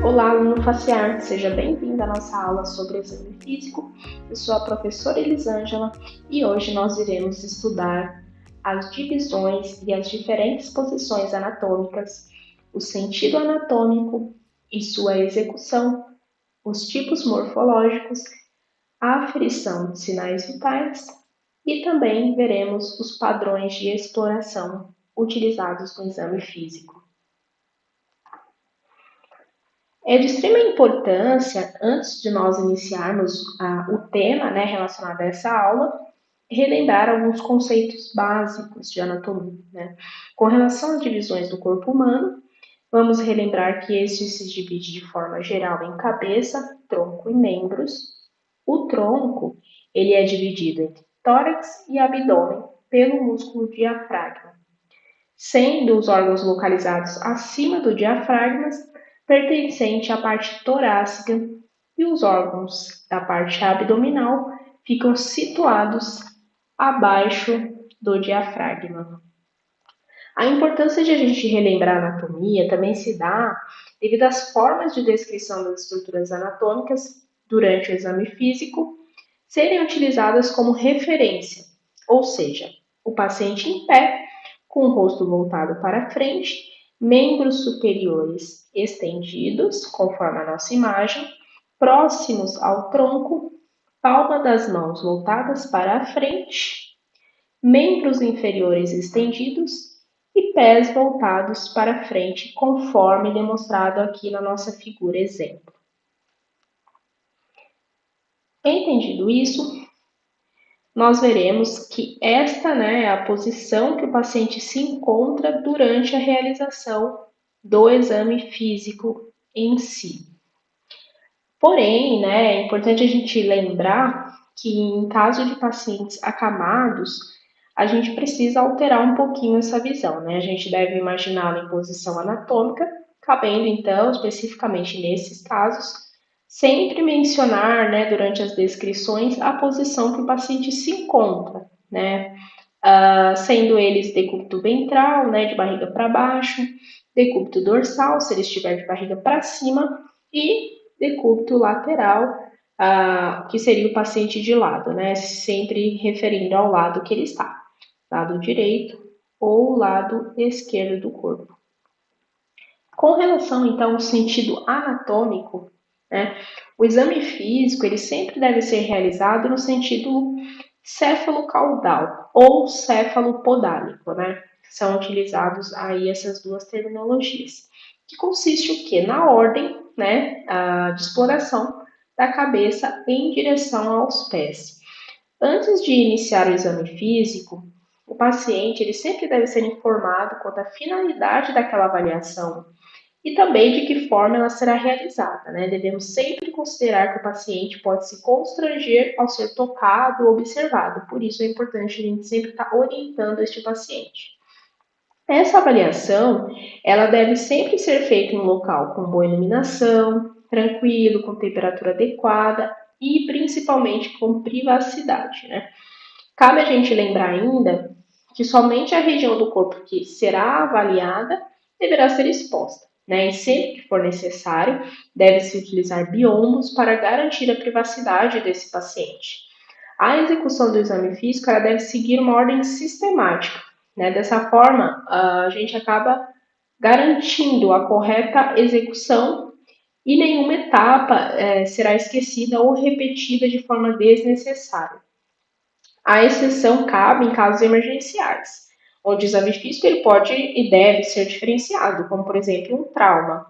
Olá, aluno faciar, seja bem-vindo à nossa aula sobre o exame físico. Eu sou a professora Elisângela e hoje nós iremos estudar as divisões e as diferentes posições anatômicas, o sentido anatômico e sua execução, os tipos morfológicos, a aferição de sinais vitais e também veremos os padrões de exploração utilizados no exame físico. É de extrema importância, antes de nós iniciarmos o tema relacionado a essa aula, relembrar alguns conceitos básicos de anatomia. Com relação às divisões do corpo humano, vamos relembrar que este se divide de forma geral em cabeça, tronco e membros. O tronco ele é dividido entre tórax e abdômen pelo músculo diafragma, sendo os órgãos localizados acima do diafragma pertencente à parte torácica e os órgãos da parte abdominal ficam situados abaixo do diafragma. A importância de a gente relembrar a anatomia também se dá devido às formas de descrição das estruturas anatômicas durante o exame físico serem utilizadas como referência, ou seja, o paciente em pé, com o rosto voltado para frente, membros superiores estendidos, conforme a nossa imagem, próximos ao tronco, palma das mãos voltadas para a frente, membros inferiores estendidos e pés voltados para frente, conforme demonstrado aqui na nossa figura exemplo. Entendido isso, nós veremos que esta é a posição que o paciente se encontra durante a realização do exame físico em si. Porém, é importante a gente lembrar que em caso de pacientes acamados, a gente precisa alterar um pouquinho essa visão, A gente deve imaginá-lo em posição anatômica, cabendo então, especificamente nesses casos, sempre mencionar, durante as descrições, a posição que o paciente se encontra, sendo eles decúbito ventral, de barriga para baixo, decúbito dorsal, se ele estiver de barriga para cima, e decúbito lateral, que seria o paciente de lado, sempre referindo ao lado que ele está, lado direito ou lado esquerdo do corpo. Com relação, então, ao sentido anatômico, o exame físico ele sempre deve ser realizado no sentido céfalo-caudal ou céfalo-podálico, São utilizados aí essas duas terminologias, que consiste o quê? Na ordem, de exploração da cabeça em direção aos pés. Antes de iniciar o exame físico, o paciente ele sempre deve ser informado quanto à finalidade daquela avaliação e também de que forma ela será realizada. Devemos sempre considerar que o paciente pode se constranger ao ser tocado ou observado, por isso é importante a gente sempre estar orientando este paciente. Essa avaliação, ela deve sempre ser feita em um local com boa iluminação, tranquilo, com temperatura adequada e principalmente com privacidade, Cabe a gente lembrar ainda que somente a região do corpo que será avaliada deverá ser exposta, E sempre que for necessário, deve-se utilizar biombos para garantir a privacidade desse paciente. A execução do exame físico ela deve seguir uma ordem sistemática, Dessa forma, a gente acaba garantindo a correta execução e nenhuma etapa será esquecida ou repetida de forma desnecessária. A exceção cabe em casos emergenciais, onde o exame físico ele pode e deve ser diferenciado, como por exemplo um trauma.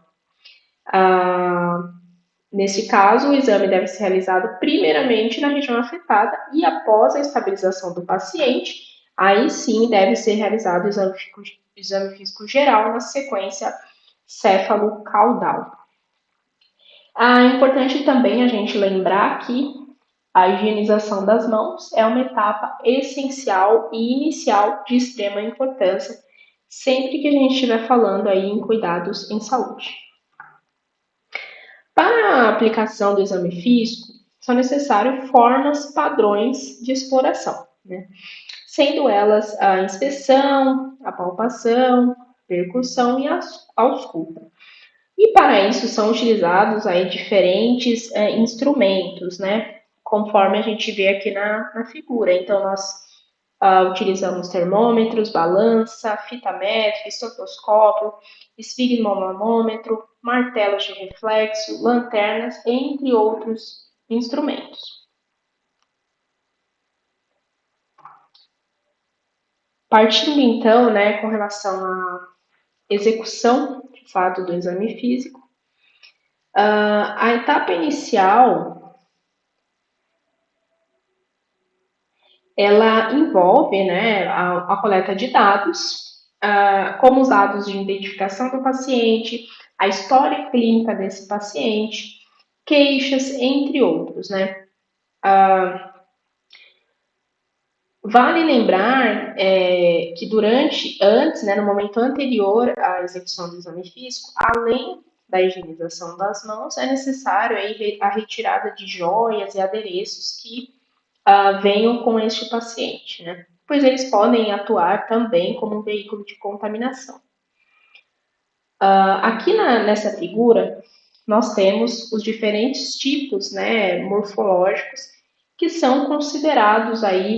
Nesse caso, o exame deve ser realizado primeiramente na região afetada e após a estabilização do paciente, aí sim deve ser realizado o exame físico geral na sequência céfalo-caudal. É importante também a gente lembrar que a higienização das mãos é uma etapa essencial e inicial de extrema importância, sempre que a gente estiver falando aí em cuidados em saúde. Para a aplicação do exame físico, são necessárias formas padrões de exploração, sendo elas a inspeção, a palpação, percussão e a ausculta. E para isso são utilizados aí diferentes instrumentos, né? Conforme a gente vê aqui na figura. Então, nós utilizamos termômetros, balança, fita métrica, estetoscópio, esfigmomanômetro, martelos de reflexo, lanternas, entre outros instrumentos. Partindo então, né, com relação à execução, de fato, do exame físico, a etapa inicial, ela envolve, né, a coleta de dados, como os dados de identificação do paciente, a história clínica desse paciente, queixas, entre outros, né. Vale lembrar que antes, né, no momento anterior à execução do exame físico, além da higienização das mãos, é necessário aí a retirada de joias e adereços que venham com este paciente, né? Pois eles podem atuar também como um veículo de contaminação. Aqui nessa figura, nós temos os diferentes tipos, né, morfológicos que são considerados aí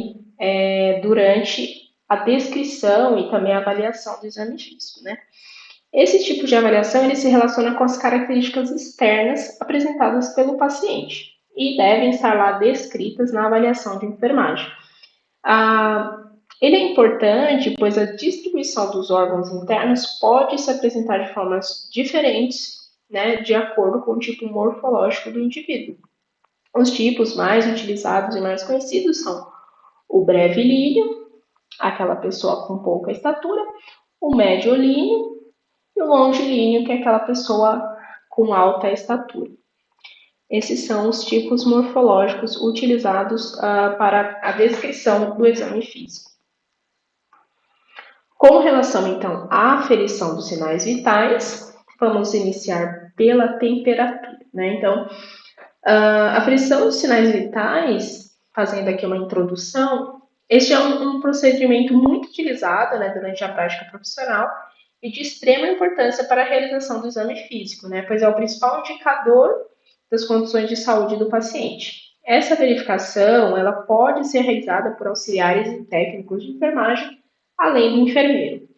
durante a descrição e também a avaliação do exame físico, né? Esse tipo de avaliação ele se relaciona com as características externas apresentadas pelo paciente e devem estar lá descritas na avaliação de enfermagem. Ah, ele é importante, pois a distribuição dos órgãos internos pode se apresentar de formas diferentes, né, de acordo com o tipo morfológico do indivíduo. Os tipos mais utilizados e mais conhecidos são o brevilíneo, aquela pessoa com pouca estatura, o mediolíneo e o longilíneo, que é aquela pessoa com alta estatura. Esses são os tipos morfológicos utilizados para a descrição do exame físico. Com relação, então, à aferição dos sinais vitais, vamos iniciar pela temperatura, né? Então, a aferição dos sinais vitais, fazendo aqui uma introdução, este é um procedimento muito utilizado, né, durante a prática profissional e de extrema importância para a realização do exame físico, né, pois é o principal indicador das condições de saúde do paciente. Essa verificação, ela pode ser realizada por auxiliares e técnicos de enfermagem, além do enfermeiro.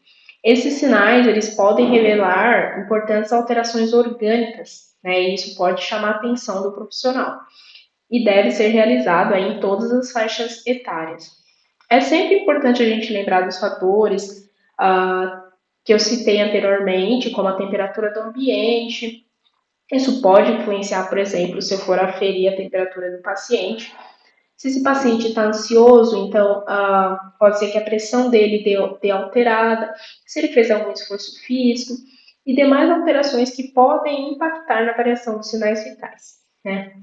Esses sinais, eles podem revelar importantes alterações orgânicas, né, e isso pode chamar a atenção do profissional. E deve ser realizado aí em todas as faixas etárias. É sempre importante a gente lembrar dos fatores que eu citei anteriormente, como a temperatura do ambiente. Isso pode influenciar, por exemplo, se eu for aferir a temperatura do paciente. Se esse paciente está ansioso, então pode ser que a pressão dele dê alterada, se ele fez algum esforço físico e demais alterações que podem impactar na variação dos sinais vitais, né?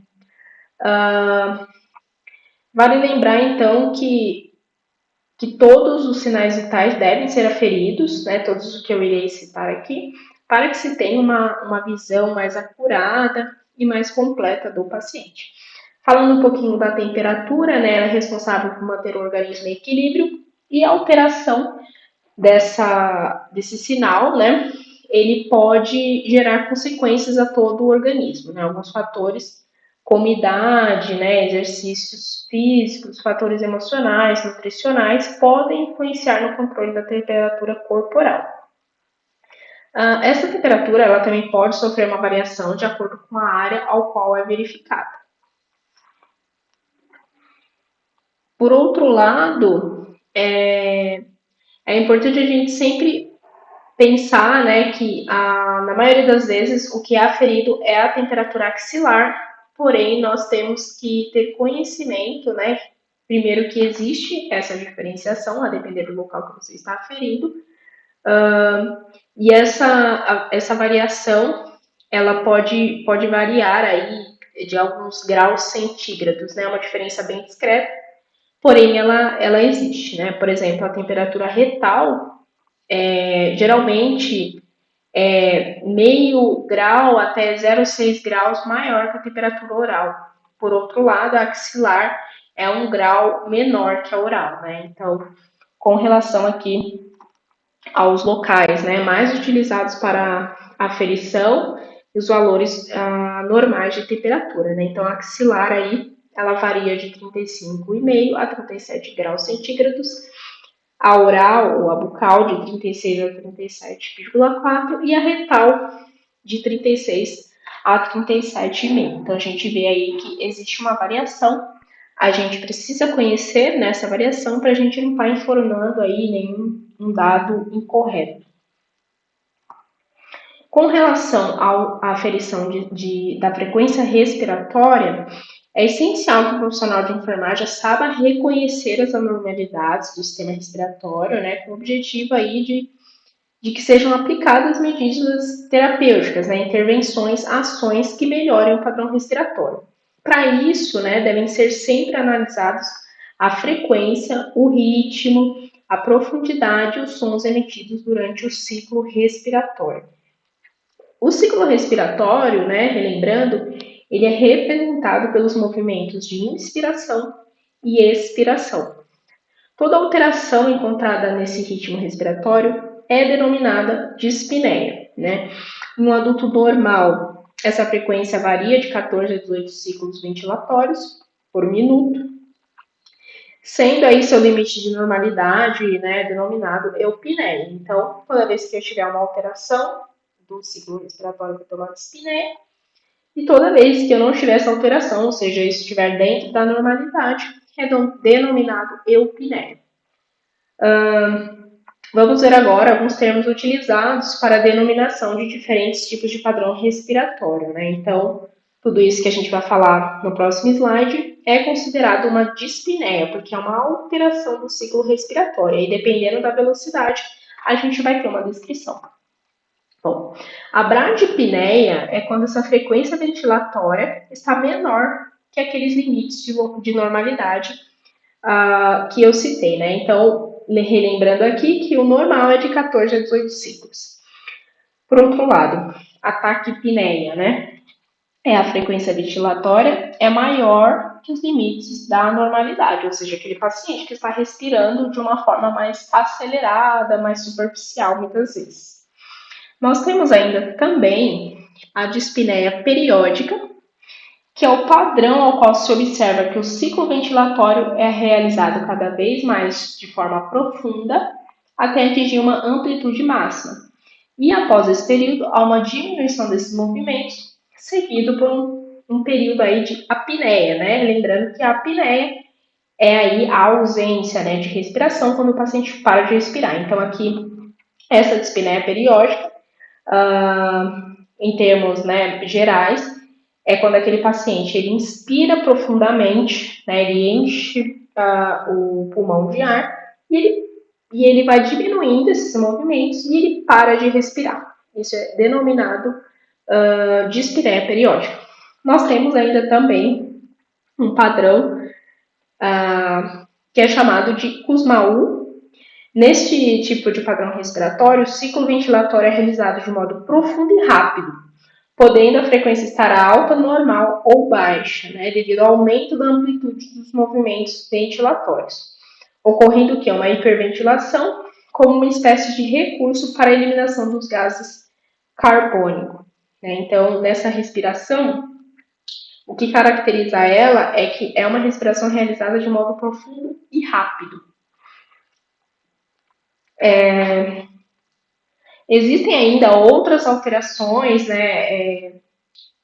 Vale lembrar, então, que todos os sinais vitais devem ser aferidos, né, todos os que eu irei citar aqui, para que se tenha uma visão mais acurada e mais completa do paciente. Falando um pouquinho da temperatura, né, ela é responsável por manter o organismo em equilíbrio e a alteração desse sinal, né, ele pode gerar consequências a todo o organismo, né, alguns fatores como idade, né, exercícios físicos, fatores emocionais, nutricionais, podem influenciar no controle da temperatura corporal. Essa temperatura ela também pode sofrer uma variação de acordo com a área ao qual é verificada. Por outro lado, é importante a gente sempre pensar, né, que na maioria das vezes o que é aferido é a temperatura axilar, porém nós temos que ter conhecimento, né, primeiro que existe essa diferenciação, a depender do local que você está aferindo, e essa variação, ela pode variar aí de alguns graus centígrados, né, uma diferença bem discreta, porém ela existe, né, por exemplo, a temperatura retal, geralmente meio grau até 0,6 graus maior que a temperatura oral. Por outro lado, a axilar é um grau menor que a oral, né? Então, com relação aqui aos locais, né, mais utilizados para aferição, os valores normais de temperatura, né? Então, a axilar aí, ela varia de 35,5 a 37 graus centígrados, a oral ou a bucal de 36 a 37,4 e a retal de 36 a 37,5. Então, a gente vê aí que existe uma variação. A gente precisa conhecer nessa variação para a gente não estar informando aí nenhum dado incorreto. Com relação à aferição da frequência respiratória, é essencial que o profissional de enfermagem saiba reconhecer as anormalidades do sistema respiratório, né, com o objetivo aí de que sejam aplicadas medidas terapêuticas, né, intervenções, ações que melhorem o padrão respiratório. Para isso, né, devem ser sempre analisados a frequência, o ritmo, a profundidade e os sons emitidos durante o ciclo respiratório. O ciclo respiratório, né, relembrando, ele é representado pelos movimentos de inspiração e expiração. Toda alteração encontrada nesse ritmo respiratório é denominada dispneia, né? Em um adulto normal, essa frequência varia de 14 a 18 ciclos ventilatórios por minuto, sendo aí seu limite de normalidade, né, denominado eupneia. Então, toda vez que eu tiver uma alteração do ciclo respiratório, eu vou tomar dispneia, e toda vez que eu não tiver essa alteração, ou seja, isso estiver dentro da normalidade, é denominado eupneia. Vamos ver agora alguns termos utilizados para a denominação de diferentes tipos de padrão respiratório, né? Então, tudo isso que a gente vai falar no próximo slide é considerado uma dispneia, porque é uma alteração do ciclo respiratório. E dependendo da velocidade, a gente vai ter uma descrição. Bom, a bradipneia é quando essa frequência ventilatória está menor que aqueles limites de normalidade que eu citei, né? Então, relembrando aqui que o normal é de 14 a 18 ciclos. Por outro lado, a taquipneia, né? É a frequência ventilatória é maior que os limites da normalidade, ou seja, aquele paciente que está respirando de uma forma mais acelerada, mais superficial, muitas vezes. Nós temos ainda também a dispneia periódica, que é o padrão ao qual se observa que o ciclo ventilatório é realizado cada vez mais de forma profunda até atingir uma amplitude máxima. E após esse período, há uma diminuição desses movimentos, seguido por um período aí de apneia, né? Lembrando que a apneia é aí a ausência, né, de respiração quando o paciente para de respirar. Então, aqui, essa dispneia periódica, em termos, né, gerais, é quando aquele paciente ele inspira profundamente, né, ele enche o pulmão de ar e ele vai diminuindo esses movimentos e ele para de respirar. Isso é denominado dispneia periódica. Nós temos ainda também um padrão que é chamado de Kussmaul. Neste tipo de padrão respiratório, o ciclo ventilatório é realizado de modo profundo e rápido, podendo a frequência estar alta, normal ou baixa, né, devido ao aumento da amplitude dos movimentos ventilatórios, ocorrendo que é uma hiperventilação como uma espécie de recurso para a eliminação dos gases carbônicos. Né? Então, nessa respiração, o que caracteriza ela é que é uma respiração realizada de modo profundo e rápido. Existem ainda outras alterações, né,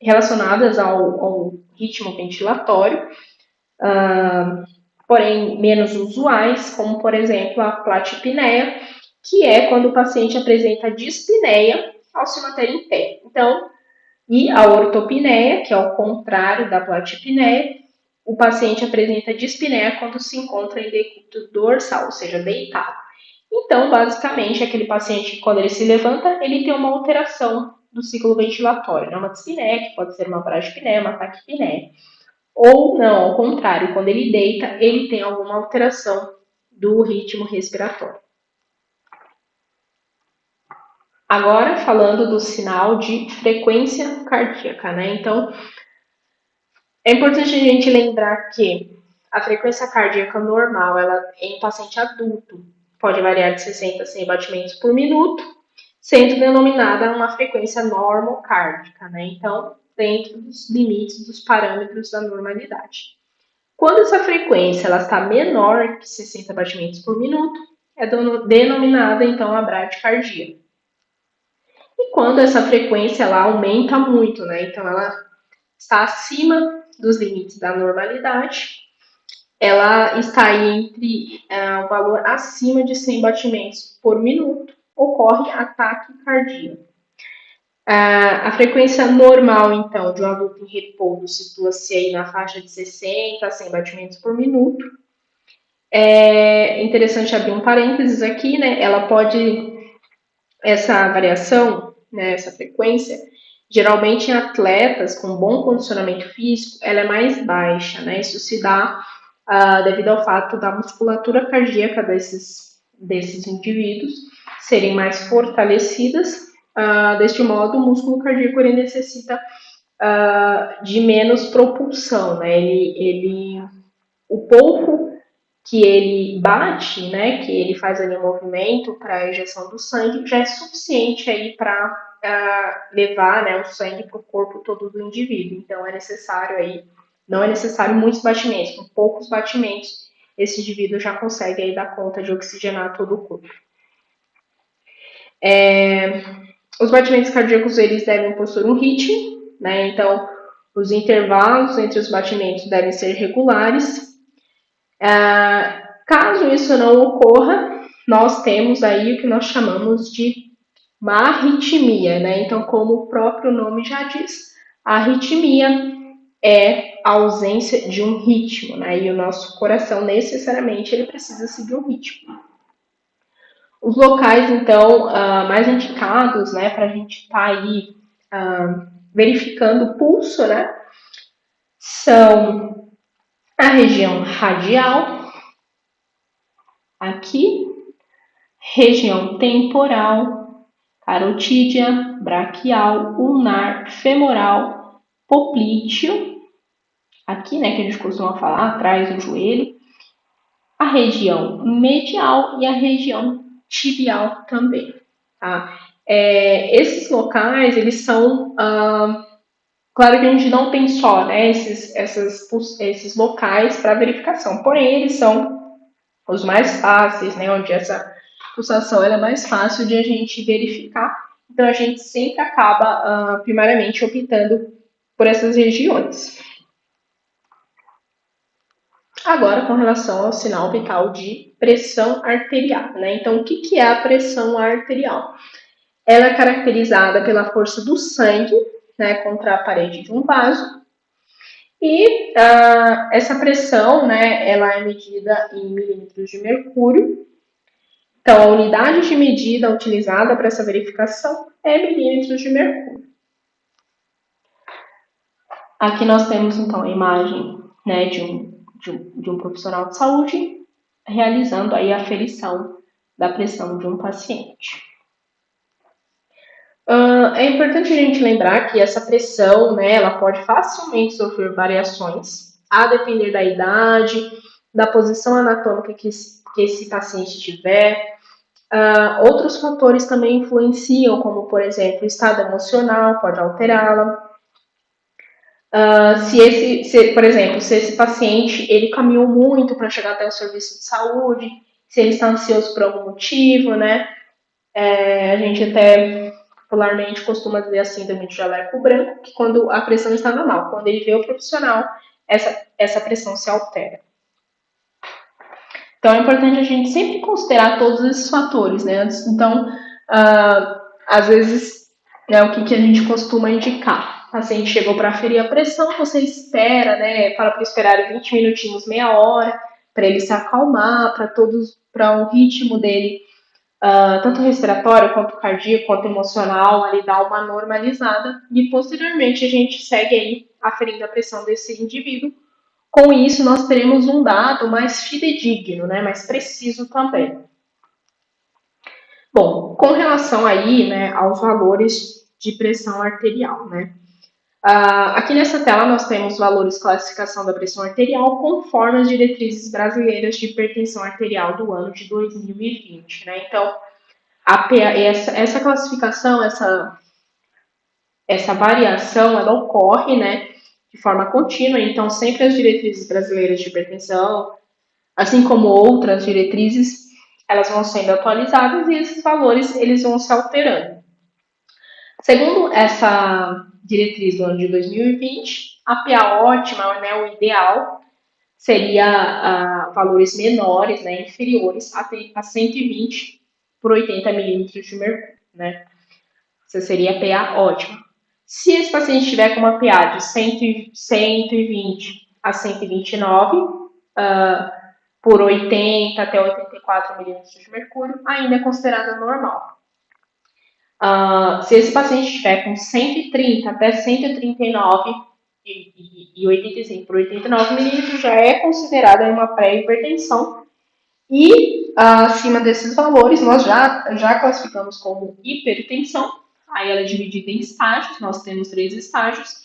relacionadas ao ritmo ventilatório, porém menos usuais, como por exemplo a platipneia, que é quando o paciente apresenta dispneia ao se manter em pé. Então, e a ortopneia, que é o contrário da platipneia, o paciente apresenta dispneia quando se encontra em decúbito dorsal, ou seja, deitado. Então, basicamente, aquele paciente, quando ele se levanta, ele tem uma alteração do ciclo ventilatório, né? Uma dispneia, que pode ser uma bradipneia, uma taquipneia. Ou não, ao contrário, quando ele deita, ele tem alguma alteração do ritmo respiratório. Agora, falando do sinal de frequência cardíaca, né? Então, é importante a gente lembrar que a frequência cardíaca normal, ela em paciente adulto, pode variar de 60 a 100 batimentos por minuto, sendo denominada uma frequência normocárdica, né? Então, dentro dos limites dos parâmetros da normalidade. Quando essa frequência ela está menor que 60 batimentos por minuto, é denominada então a bradicardia. E quando essa frequência ela aumenta muito, né? Então ela está acima dos limites da normalidade, ela está aí entre o valor acima de 100 batimentos por minuto, ocorre ataque cardíaco. A frequência normal, então, de um adulto em repouso situa-se aí na faixa de 60 a 100 batimentos por minuto. É interessante abrir um parênteses aqui, né? Essa variação, né, essa frequência, geralmente em atletas com bom condicionamento físico, ela é mais baixa, né? Isso se dá devido ao fato da musculatura cardíaca desses indivíduos serem mais fortalecidas. Deste modo, o músculo cardíaco ele necessita de menos propulsão, né? O pouco que ele bate, né, que ele faz ali um movimento para a injeção do sangue, já é suficiente aí para levar, né, o sangue para o corpo todo do indivíduo. Então é necessário aí, não é necessário muitos batimentos, com poucos batimentos esse indivíduo já consegue aí dar conta de oxigenar todo o corpo. Os batimentos cardíacos eles devem possuir um ritmo, né? Então os intervalos entre os batimentos devem ser regulares. Caso isso não ocorra, nós temos aí o que nós chamamos de uma arritmia, né? Então, como o próprio nome já diz, a arritmia é a ausência de um ritmo, né? E o nosso coração necessariamente ele precisa seguir um ritmo. Os locais, então, mais indicados, né, para a gente estar aí verificando o pulso, né, são a região radial, aqui, região temporal, carotídea, braquial, ulnar, femoral, poplíteo, aqui, né, que a gente costuma falar, atrás do joelho, a região medial e a região tibial também, tá? Esses locais, eles são, claro que a gente não tem só, né, esses locais para verificação, porém eles são os mais fáceis, né, onde essa pulsação é mais fácil de a gente verificar, então a gente sempre acaba primariamente optando por essas regiões. Agora, com relação ao sinal vital de pressão arterial, né? Então, o que é a pressão arterial? Ela é caracterizada pela força do sangue, né, contra a parede de um vaso, e essa pressão, né, ela é medida em milímetros de mercúrio. Então, a unidade de medida utilizada para essa verificação é milímetros de mercúrio. Aqui nós temos, então, a imagem, né, de um profissional de saúde realizando aí a aferição da pressão de um paciente. É importante a gente lembrar que essa pressão, né, ela pode facilmente sofrer variações, a depender da idade, da posição anatômica que esse paciente tiver. Outros fatores também influenciam, como, por exemplo, o estado emocional pode alterá-la. Por exemplo, se esse paciente ele caminhou muito para chegar até o serviço de saúde, se ele está ansioso por algum motivo, né? A gente até popularmente costuma dizer a síndrome de jaleco branco, que quando a pressão está normal, quando ele vê o profissional, essa pressão se altera. Então é importante a gente sempre considerar todos esses fatores, né? Então, às vezes, né, o que a gente costuma indicar? O paciente chegou para aferir a pressão, você espera, né? Fala para esperar 20 minutinhos, meia hora, para ele se acalmar, para o ritmo dele, tanto respiratório, quanto cardíaco, quanto emocional, ali dar uma normalizada. E posteriormente a gente segue aí aferindo a pressão desse indivíduo. Com isso, nós teremos um dado mais fidedigno, né? Mais preciso também. Bom, com relação aí, né, aos valores de pressão arterial, né? Aqui nessa tela nós temos valores de classificação da pressão arterial conforme as diretrizes brasileiras de hipertensão arterial do ano de 2020, né? Então, essa classificação, essa variação, ela ocorre, né, de forma contínua, então sempre as diretrizes brasileiras de hipertensão, assim como outras diretrizes, elas vão sendo atualizadas e esses valores eles vão se alterando. Segundo essa diretriz do ano de 2020, a PA ótima, né, o ideal, seria valores menores, né, inferiores a 120 por 80 milímetros de mercúrio, né? Essa seria a PA ótima. Se esse paciente tiver com uma PA de 120 a 129 por 80 até 84 milímetros de mercúrio, ainda é considerada normal. Se esse paciente estiver com 130 até 139 e 85 por 89 milímetros, já é considerada uma pré-hipertensão. E acima desses valores, nós já classificamos como hipertensão. Aí ela é dividida em estágios, nós temos 3 estágios.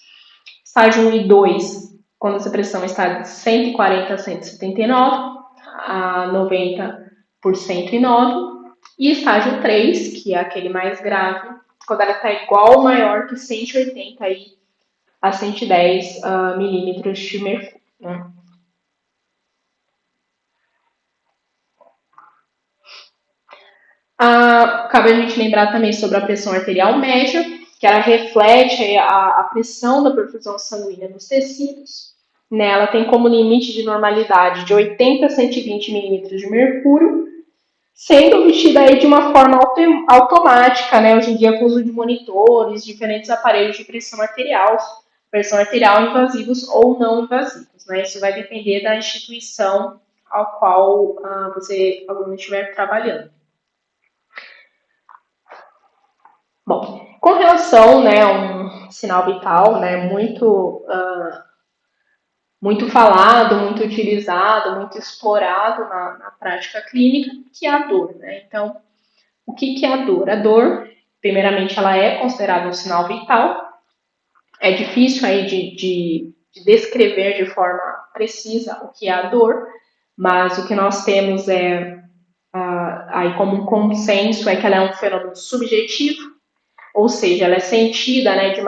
Estágio 1 e 2, quando essa pressão está de 140 a 179, a 90 por 109. E estágio 3, que é aquele mais grave, quando ela está igual ou maior que 180 a 110 milímetros de mercúrio. Né? Cabe a gente lembrar também sobre a pressão arterial média, que ela reflete a pressão da perfusão sanguínea nos tecidos. Né? Ela tem como limite de normalidade de 80 a 120 milímetros de mercúrio, sendo obtida aí de uma forma automática, né? Hoje em dia com o uso de monitores, diferentes aparelhos de pressão arterial invasivos ou não invasivos, né? Isso vai depender da instituição ao qual você, aluno, estiver trabalhando. Bom, com relação, né, a um sinal vital, né, muito falado, muito utilizado, muito explorado na prática clínica, que é a dor, né? Então, o que é a dor? A dor, primeiramente, ela é considerada um sinal vital. É difícil aí de descrever de forma precisa o que é a dor, mas o que nós temos aí como um consenso é que ela é um fenômeno subjetivo, ou seja, ela é sentida, né, de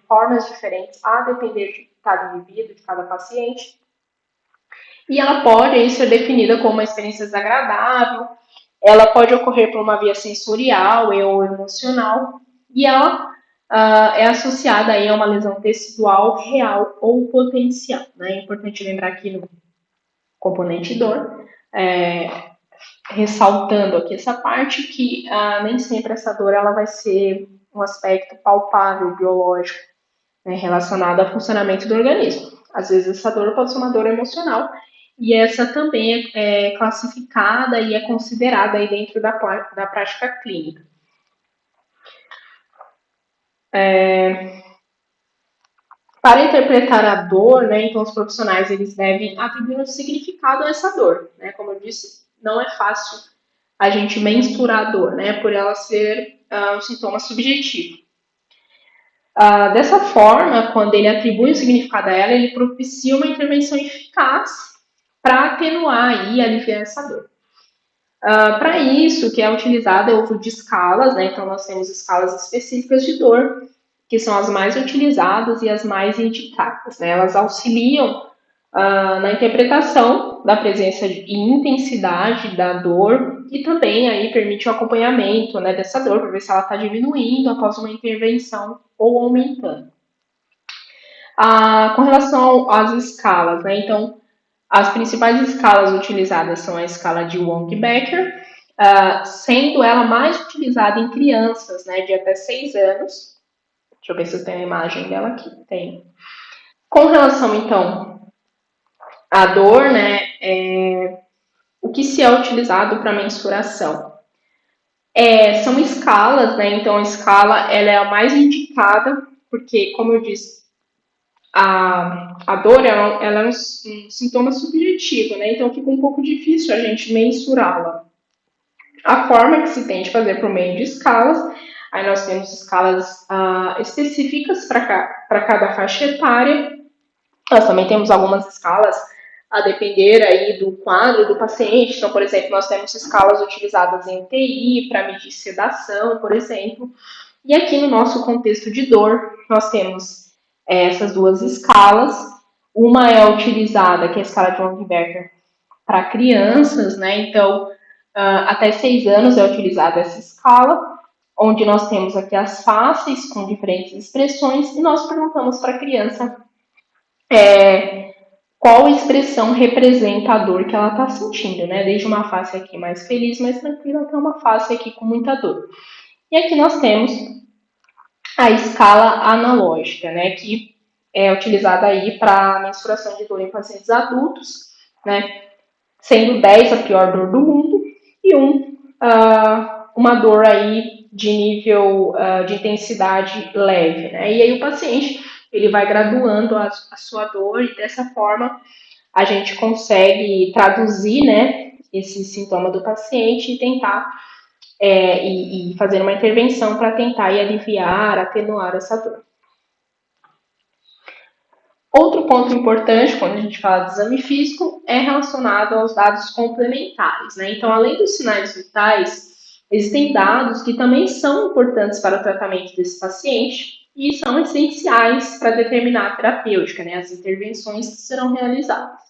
formas diferentes, a depender de cada indivíduo, de cada paciente. E ela pode aí ser definida como uma experiência desagradável, ela pode ocorrer por uma via sensorial ou emocional, e ela é associada aí a uma lesão tecidual real ou potencial. Né? É importante lembrar aqui no componente dor, ressaltando aqui essa parte, que nem sempre essa dor ela vai ser um aspecto palpável, biológico, né, relacionado ao funcionamento do organismo. Às vezes essa dor pode ser uma dor emocional, e essa também é classificada e é considerada aí dentro da prática clínica. Para interpretar a dor, né, então os profissionais eles devem atribuir um significado a essa dor. Né? Como eu disse, não é fácil a gente mensurar a dor, né, por ela ser um sintoma subjetivo. Dessa forma, quando ele atribui um significado a ela, ele propicia uma intervenção eficaz para atenuar e aliviar essa dor. Para isso, o que é utilizado é o uso de escalas, né? Então, nós temos escalas específicas de dor, que são as mais utilizadas e as mais indicadas. Né? Elas auxiliam na interpretação da presença e intensidade da dor e também aí permite o acompanhamento, né, dessa dor para ver se ela está diminuindo após uma intervenção ou aumentando. Com relação às escalas, né, então as principais escalas utilizadas são a escala de Wong-Becker, sendo ela mais utilizada em crianças, né, de até 6 anos. Deixa eu ver se eu tenho a imagem dela aqui. Tem. Com relação, então, à dor, né, o que se é utilizado para mensuração? São escalas, né, então a escala ela é a mais indicada, porque, como eu disse, a dor ela é um sintoma subjetivo, né, então fica um pouco difícil a gente mensurá-la. A forma que se tem de fazer por meio de escalas, aí nós temos escalas específicas para cada faixa etária. Nós também temos algumas escalas a depender aí do quadro do paciente. Então, por exemplo, nós temos escalas utilizadas em UTI para medir sedação, por exemplo. E aqui no nosso contexto de dor, nós temos essas duas escalas. Uma é utilizada, que é a escala de Wong-Becker, para crianças, né? Então, até 6 anos é utilizada essa escala, onde nós temos aqui as faces com diferentes expressões e nós perguntamos para a criança qual expressão representa a dor que ela está sentindo, né? Desde uma face aqui mais feliz, mais tranquila, até uma face aqui com muita dor. E aqui nós temos a escala analógica, né? Que é utilizada aí para mensuração de dor em pacientes adultos, né? Sendo 10 a pior dor do mundo e uma dor aí de nível de intensidade leve, né? E aí o paciente ele vai graduando a sua dor e dessa forma a gente consegue traduzir, né, esse sintoma do paciente e tentar e fazer uma intervenção para tentar aliviar, atenuar essa dor. Outro ponto importante quando a gente fala de exame físico é relacionado aos dados complementares, né? Então, além dos sinais vitais, existem dados que também são importantes para o tratamento desse paciente e são essenciais para determinar a terapêutica, né? As intervenções que serão realizadas.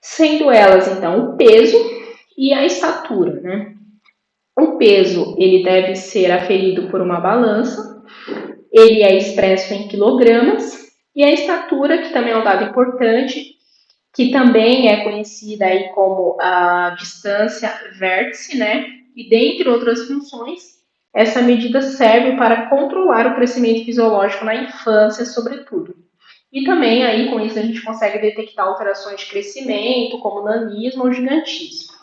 Sendo elas, então, o peso e a estatura, né? O peso, ele deve ser aferido por uma balança, ele é expresso em quilogramas, e a estatura, que também é um dado importante, que também é conhecida aí como a distância vértice, né? E dentre outras funções, essa medida serve para controlar o crescimento fisiológico na infância, sobretudo. E também aí com isso a gente consegue detectar alterações de crescimento, como nanismo ou gigantismo.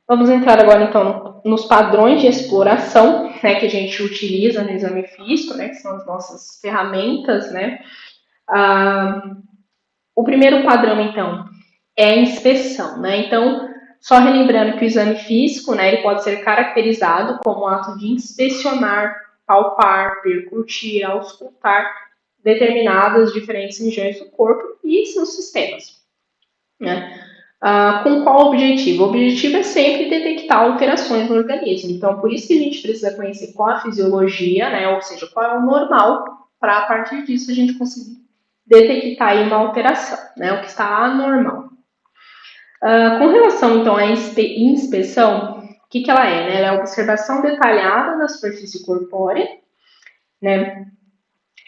Vamos entrar agora então nos padrões de exploração, né, que a gente utiliza no exame físico, né, que são as nossas ferramentas, né. O primeiro padrão então é a inspeção, né. Então, só relembrando que o exame físico, né, ele pode ser caracterizado como o ato de inspecionar, palpar, percutir, auscultar determinadas diferentes regiões do corpo e seus sistemas, né. Com qual objetivo? O objetivo é sempre detectar alterações no organismo. Então, por isso que a gente precisa conhecer qual a fisiologia, né? Ou seja, qual é o normal, para a partir disso a gente conseguir detectar aí uma alteração, né? O que está anormal. Com relação, então, à inspeção, o que ela é? Né? Ela é a observação detalhada da superfície corpórea, né?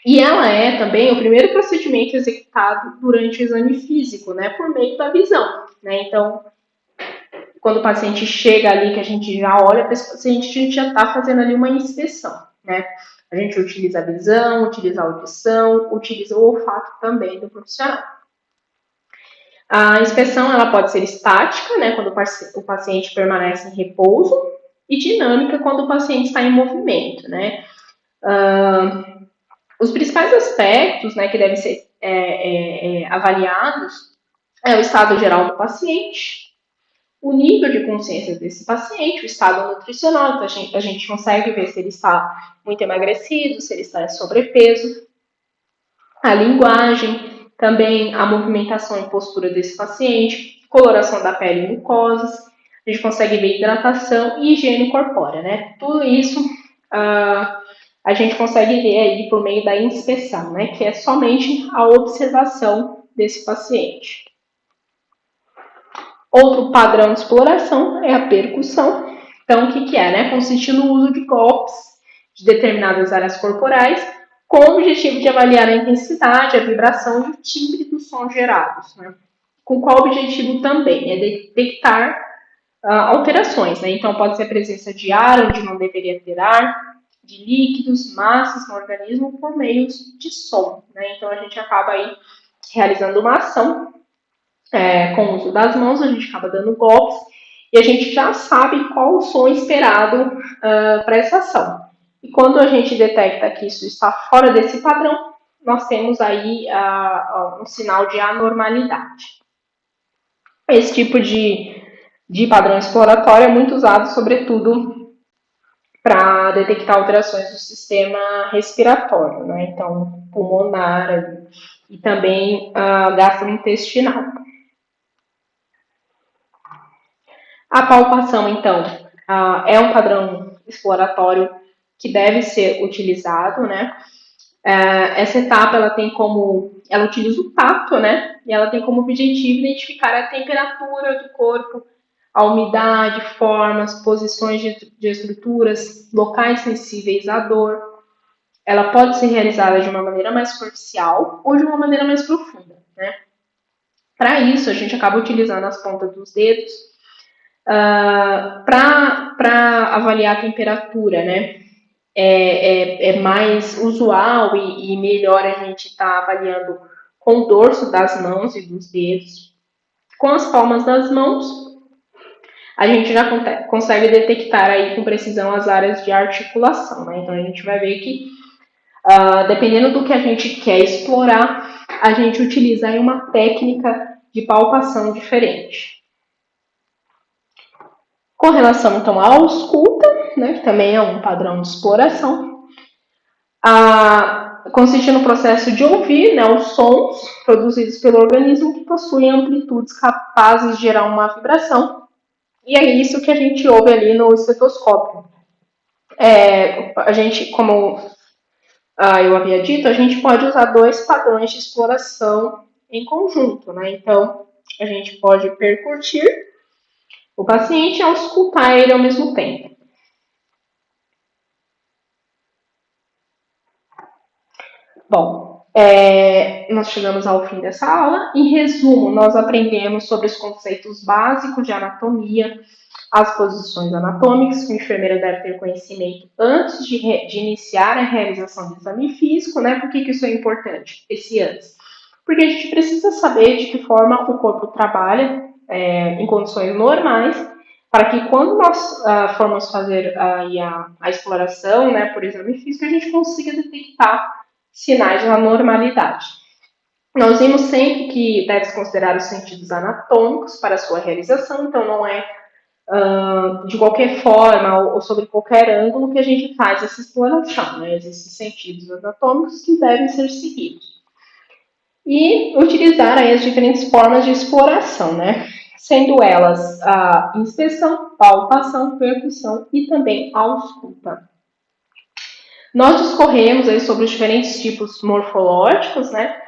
E ela é também o primeiro procedimento executado durante o exame físico, né? Por meio da visão, né? Então, quando o paciente chega ali, que a gente já olha para esse paciente, a gente já está fazendo ali uma inspeção, né? A gente utiliza a visão, utiliza a audição, utiliza o olfato também do profissional. A inspeção ela pode ser estática, né, quando o paciente permanece em repouso, e dinâmica quando o paciente está em movimento, né? Os principais aspectos, né, que devem ser avaliados é o estado geral do paciente, o nível de consciência desse paciente, o estado nutricional, então a gente consegue ver se ele está muito emagrecido, se ele está em sobrepeso, a linguagem, também a movimentação e postura desse paciente, coloração da pele e mucosas, a gente consegue ver hidratação e higiene corpórea, né? Tudo isso a gente consegue ver aí por meio da inspeção, né? Que é somente a observação desse paciente. Outro padrão de exploração é a percussão. Então, o que é? Né? Consiste no uso de golpes de determinadas áreas corporais com o objetivo de avaliar a intensidade, a vibração e o timbre dos sons gerados. Né? Com qual objetivo também? É detectar alterações. Né? Então, pode ser a presença de ar onde não deveria ter ar, de líquidos, massas no organismo por meio de som. Né? Então, a gente acaba aí realizando uma ação com o uso das mãos, a gente acaba dando golpes e a gente já sabe qual o som esperado para essa ação. E quando a gente detecta que isso está fora desse padrão, nós temos aí um sinal de anormalidade. Esse tipo de padrão exploratório é muito usado, sobretudo, para detectar alterações do sistema respiratório, né? Então, pulmonar, e também gastrointestinal. A palpação, então, é um padrão exploratório que deve ser utilizado, né? Essa etapa ela utiliza o tato, né? E ela tem como objetivo identificar a temperatura do corpo, a umidade, formas, posições de estruturas, locais sensíveis à dor. Ela pode ser realizada de uma maneira mais superficial ou de uma maneira mais profunda, né? Para isso, a gente acaba utilizando as pontas dos dedos para avaliar a temperatura, né? É mais usual e melhor a gente estar avaliando com o dorso das mãos e dos dedos. Com as palmas das mãos, a gente já consegue detectar aí com precisão as áreas de articulação, né? Então a gente vai ver que, dependendo do que a gente quer explorar, a gente utiliza aí uma técnica de palpação diferente. Com relação então à ausculta, né, que também é um padrão de exploração, consiste no processo de ouvir, né, os sons produzidos pelo organismo que possuem amplitudes capazes de gerar uma vibração. E é isso que a gente ouve ali no estetoscópio. A gente, como eu havia dito, a gente pode usar dois padrões de exploração em conjunto, né? Então, a gente pode percutir o paciente e auscultar ele ao mesmo tempo. Bom, nós chegamos ao fim dessa aula. Em resumo, nós aprendemos sobre os conceitos básicos de anatomia, as posições anatômicas que o enfermeiro deve ter conhecimento antes de iniciar a realização do exame físico, né? Por que isso é importante, esse antes? Porque a gente precisa saber de que forma o corpo trabalha em condições normais, para que quando nós formos fazer a exploração, né, por exame físico, a gente consiga detectar sinais de normalidade. Nós vimos sempre que deve-se considerar os sentidos anatômicos para sua realização, então não é de qualquer forma ou sobre qualquer ângulo que a gente faz essa exploração, né? Existem sentidos anatômicos que devem ser seguidos. E utilizar aí as diferentes formas de exploração, né? Sendo elas a inspeção, palpação, percussão e também a ausculta. Nós discorremos aí sobre os diferentes tipos morfológicos, né?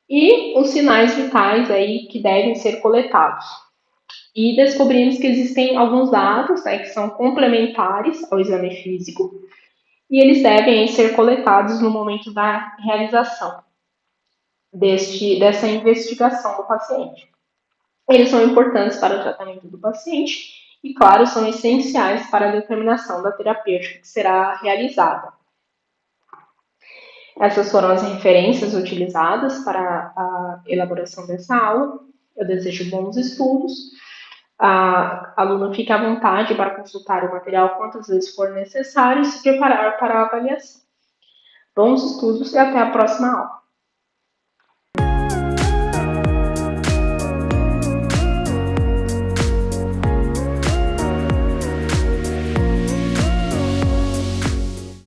E os sinais vitais aí que devem ser coletados. E descobrimos que existem alguns dados, né, que são complementares ao exame físico e eles devem ser coletados no momento da realização dessa investigação do paciente. Eles são importantes para o tratamento do paciente e, claro, são essenciais para a determinação da terapêutica que será realizada. Essas foram as referências utilizadas para a elaboração dessa aula. Eu desejo bons estudos. A aluna fica à vontade para consultar o material quantas vezes for necessário e se preparar para a avaliação. Bons estudos e até a próxima aula.